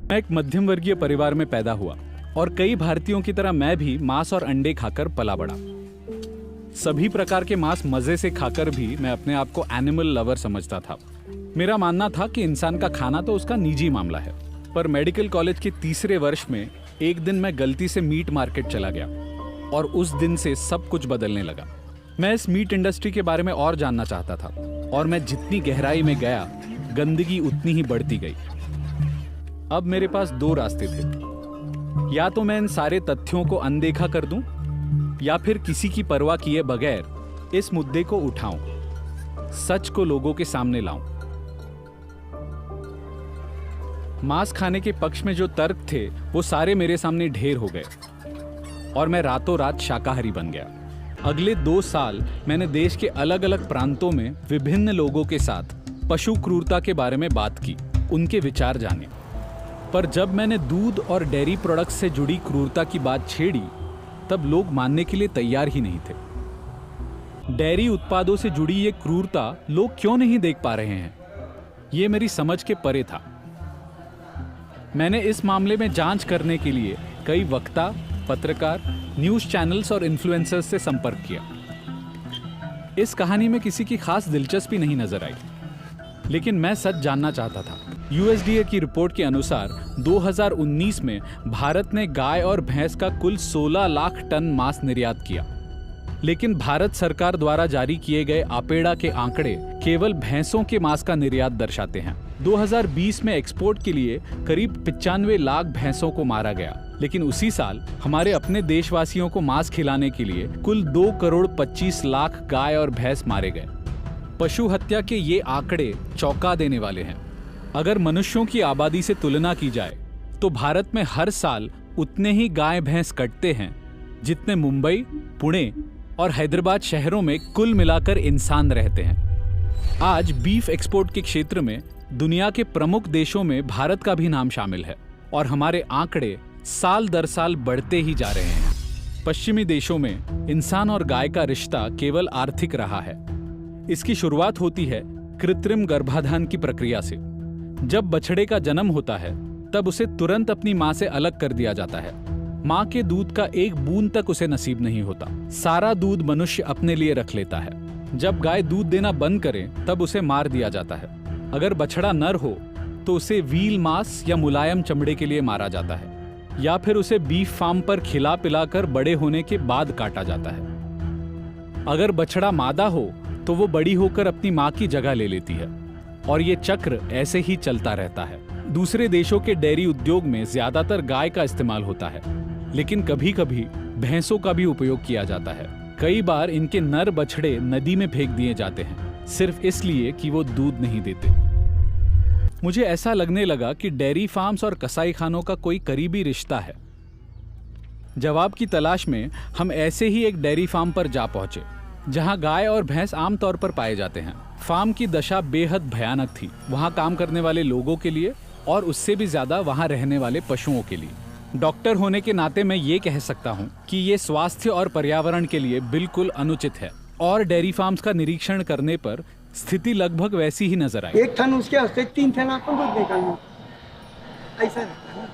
मैं एक मध्यम वर्गीय परिवार में पैदा हुआ और कई भारतीयों की तरह मैं भी मांस और अंडे खाकर पला बड़ा। सभी प्रकार के मांस मजे से खाकर भी मैं अपने आप को एनिमल लवर समझता था। मेरा मानना था कि इंसान का खाना तो उसका निजी मामला है। पर मेडिकल कॉलेज के तीसरे वर्ष में एक दिन मैं गलती से मीट मार्केट चला गया और उस दिन से सब कुछ बदलने लगा। मैं इस मीट इंडस्ट्री के बारे में और जानना चाहता था और मैं जितनी गहराई में गया गंदगी उतनी ही बढ़ती गई। अब मेरे पास दो रास्ते थे, या तो मैं इन सारे तथ्यों को अनदेखा कर दूं या फिर किसी की परवाह किए बगैर इस मुद्दे को उठाऊं, सच को लोगों के सामने लाऊं। मांस खाने के पक्ष में जो तर्क थे वो सारे मेरे सामने ढेर हो गए और मैं रातों रात शाकाहारी बन गया। अगले 2 साल मैंने देश के अलग अलग प्रांतों में विभिन्न लोगों के साथ पशु क्रूरता के बारे में बात की, उनके विचार जाने। पर जब मैंने दूध और डेयरी प्रोडक्ट्स से जुड़ी क्रूरता की बात छेड़ी तब लोग मानने के लिए तैयार ही नहीं थे। डेयरी उत्पादों से जुड़ी ये क्रूरता लोग क्यों नहीं देख पा रहे हैं, ये मेरी समझ के परे था। मैंने इस मामले में जांच करने के लिए कई वक्ता, पत्रकार, न्यूज़ चैनल्स और इन्फ्लुएंसर्स से संपर्क किया। इस कहानी में किसी की खास दिलचस्पी नहीं नजर आई, लेकिन मैं सच जानना चाहता था। यूएसडीए की रिपोर्ट के अनुसार 2019 में भारत ने गाय और भैंस का कुल 16 लाख टन मांस निर्यात किया, लेकिन भारत सरकार द्वारा जारी किए गए आपेड़ा के आंकड़े केवल भैंसों के मांस का निर्यात दर्शाते हैं। 2020 में एक्सपोर्ट के लिए करीब 95 लाख भैंसों को मारा गया, लेकिन उसी साल हमारे अपने देशवासियों को मांस खिलाने के लिए कुल 2 करोड़ 25 लाख गाय और भैंस मारे गए। पशु हत्या के ये आंकड़े चौंका देने वाले हैं। अगर मनुष्यों की आबादी से तुलना की जाए तो भारत में हर साल उतने ही गाय भैंस कटते हैं जितने मुंबई, पुणे और हैदराबाद शहरों में कुल मिलाकर इंसान रहते हैं। आज बीफ एक्सपोर्ट के क्षेत्र में दुनिया के प्रमुख देशों में भारत का भी नाम शामिल है और हमारे आंकड़े साल दर साल बढ़ते ही जा रहे हैं। पश्चिमी देशों में इंसान और गाय का रिश्ता केवल आर्थिक रहा है। इसकी शुरुआत होती है कृत्रिम गर्भाधान की प्रक्रिया से। जब बछड़े का जन्म होता है तब उसे तुरंत अपनी मां से अलग कर दिया जाता है। मां के दूध का एक बूंद तक उसे नसीब नहीं होता। सारा दूध मनुष्य अपने लिए रख लेता है। जब गाय दूध देना बंद करे तब उसे मार दिया जाता है। अगर बछड़ा नर हो तो उसे व्हील मांस या मुलायम चमड़े के लिए मारा जाता है, या फिर उसे बीफ फार्म पर खिला पिलाकर बड़े होने के बाद काटा जाता है। अगर बछड़ा मादा हो तो वो बड़ी होकर अपनी मां की जगह ले लेती है और ये चक्र ऐसे ही चलता रहता है। दूसरे देशों के डेयरी उद्योग में ज्यादातर गाय का इस्तेमाल होता है, लेकिन कभी कभी भैंसों का भी उपयोग किया जाता है। कई बार इनके नर बछड़े नदी में फेंक दिए जाते हैं, सिर्फ इसलिए कि वो दूध नहीं देते। मुझे ऐसा लगने लगा कि डेयरी फार्म्स और कसाई खानों का कोई करीबी रिश्ता है। जवाब की तलाश में हम ऐसे ही एक डेयरी फार्म पर जा पहुंचे, जहां गाय और भैंस आमतौर पर पाए जाते हैं। फार्म की दशा बेहद भयानक थी, वहां काम करने वाले लोगों के लिए और उससे भी ज्यादा वहां रहने वाले पशुओं के लिए। डॉक्टर होने के नाते मैं ये कह सकता हूं कि ये स्वास्थ्य और पर्यावरण के लिए बिल्कुल अनुचित है, और डेयरी फार्म्स का निरीक्षण करने पर स्थिति लगभग वैसी ही नजर आई। एक थन उसके हस्ते 3 थन आपको दूध निकालना, ऐसा रहता है।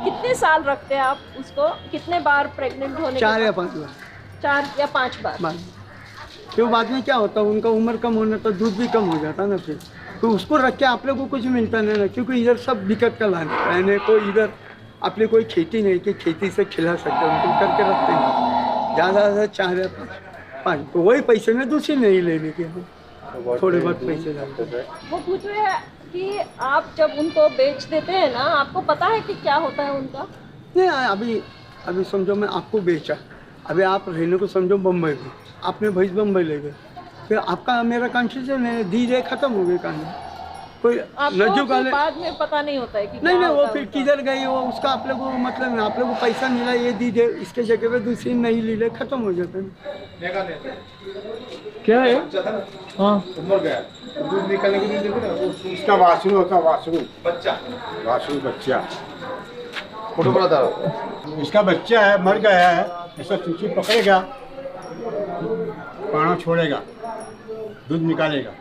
कितने साल रखते हैं आप उसको? कितने बार प्रेग्नेंट होने? 4 या 5 बार। 4 या 5 बार। तो बाद में क्या होता है, उनका उम्र कम होने तो दूध भी कम हो जाता ना, फिर तो उसको रख के आप लोग को कुछ मिलता नहीं ना, क्योंकि इधर सब दिक्कत का लाने को, इधर आपने कोई खेती नहीं कि खेती से खिला सकते, उनको करके रखते हैं ज़्यादा 4 या 5, तो वही पैसे में दूसरी नहीं लेने के, थोड़े बहुत पैसे डालते हैं। वो पूछ रहे हैं कि आप जब उनको बेच देते हैं ना, आपको पता है कि क्या होता है उनका? नहीं, अभी समझो मैं आपको बेचा, अभी आप रहने को समझो बम्बई में, आपने भैंस बम्बई ले गए, फिर आपका मेरा कंफ्यूजन है, दीजिए खत्म हो गई कहानी। कोई नजू का बाद में पता नहीं होता है कि नहीं, वो फिर किधर गई, वो उसका आप लोग को मतलब आप लोग को पैसा मिला, ये दीजिए, इसके जगह पे दूसरी नहीं ली ले, खत्म हो जाता है। क्या है? हाँ, उम्र गया दूध निकालने के लिए उसका वासरू होता, वासरू बच्चा फोटो बड़ा था, इसका बच्चा है, मर गया है, ऐसा चूची पकड़ेगा, पाना छोड़ेगा, दूध निकालेगा।